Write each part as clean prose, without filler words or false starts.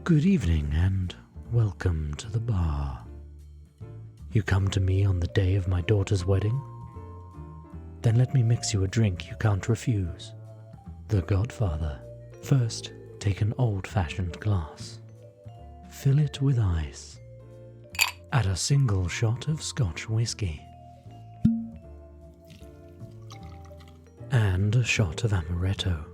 Good evening and welcome to the bar. You come to me on the day of my daughter's wedding? Then let me mix you a drink you can't refuse. The Godfather. First, take an old-fashioned glass. Fill it with ice. Add a single shot of Scotch whiskey. And a shot of amaretto.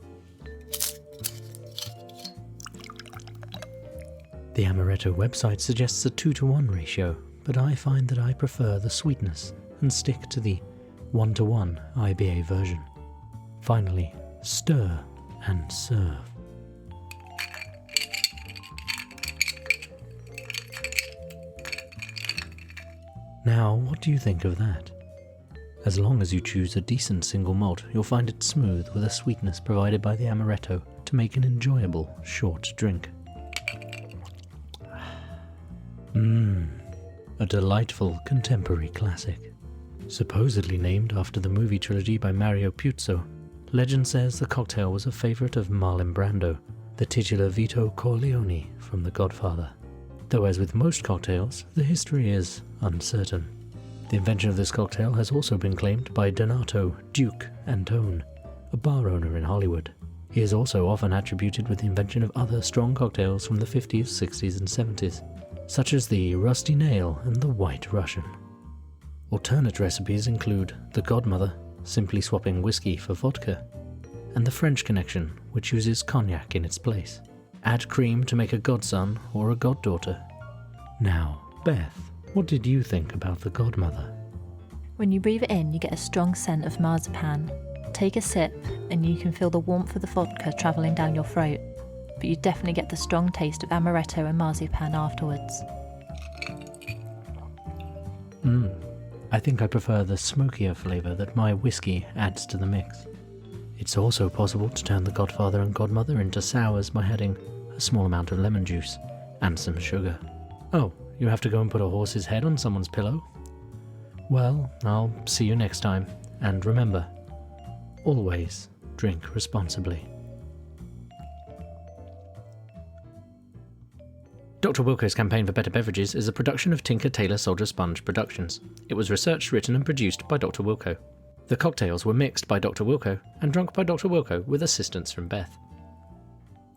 The amaretto website suggests a 2-to-1 ratio, but I find that I prefer the sweetness and stick to the 1-to-1 IBA version. Finally, stir and serve. Now, what do you think of that? As long as you choose a decent single malt, you'll find it smooth with a sweetness provided by the amaretto to make an enjoyable short drink. A delightful contemporary classic. Supposedly named after the movie trilogy by Mario Puzo, legend says the cocktail was a favourite of Marlon Brando, the titular Vito Corleone from The Godfather. Though as with most cocktails, the history is uncertain. The invention of this cocktail has also been claimed by Donato Duke Antone, a bar owner in Hollywood. He is also often attributed with the invention of other strong cocktails from the 50s, 60s and 70s, such as the Rusty Nail and the White Russian. Alternate recipes include the Godmother, simply swapping whiskey for vodka, and the French Connection, which uses cognac in its place. Add cream to make a godson or a goddaughter. Now, Beth, what did you think about the Godmother? When you breathe it in, you get a strong scent of marzipan. Take a sip and you can feel the warmth of the vodka travelling down your throat, but you definitely get the strong taste of amaretto and marzipan afterwards. I think I prefer the smokier flavour that my whiskey adds to the mix. It's also possible to turn the Godfather and Godmother into sours by adding a small amount of lemon juice and some sugar. Oh, you have to go and put a horse's head on someone's pillow? Well, I'll see you next time, and remember, always drink responsibly. Dr. Wilko's Campaign for Better Beverages is a production of Tinker Tailor Soldier Sponge Productions. It was researched, written and produced by Dr. Wilko. The cocktails were mixed by Dr. Wilko and drunk by Dr. Wilko with assistance from Beth.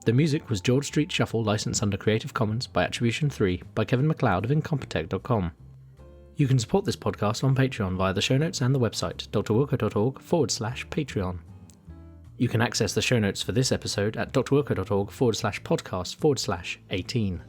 The music was George Street Shuffle, licensed under Creative Commons by Attribution 3 by Kevin MacLeod of Incompetech.com. You can support this podcast on Patreon via the show notes and the website drwilko.org/Patreon. You can access the show notes for this episode at drwilko.org/podcast/18.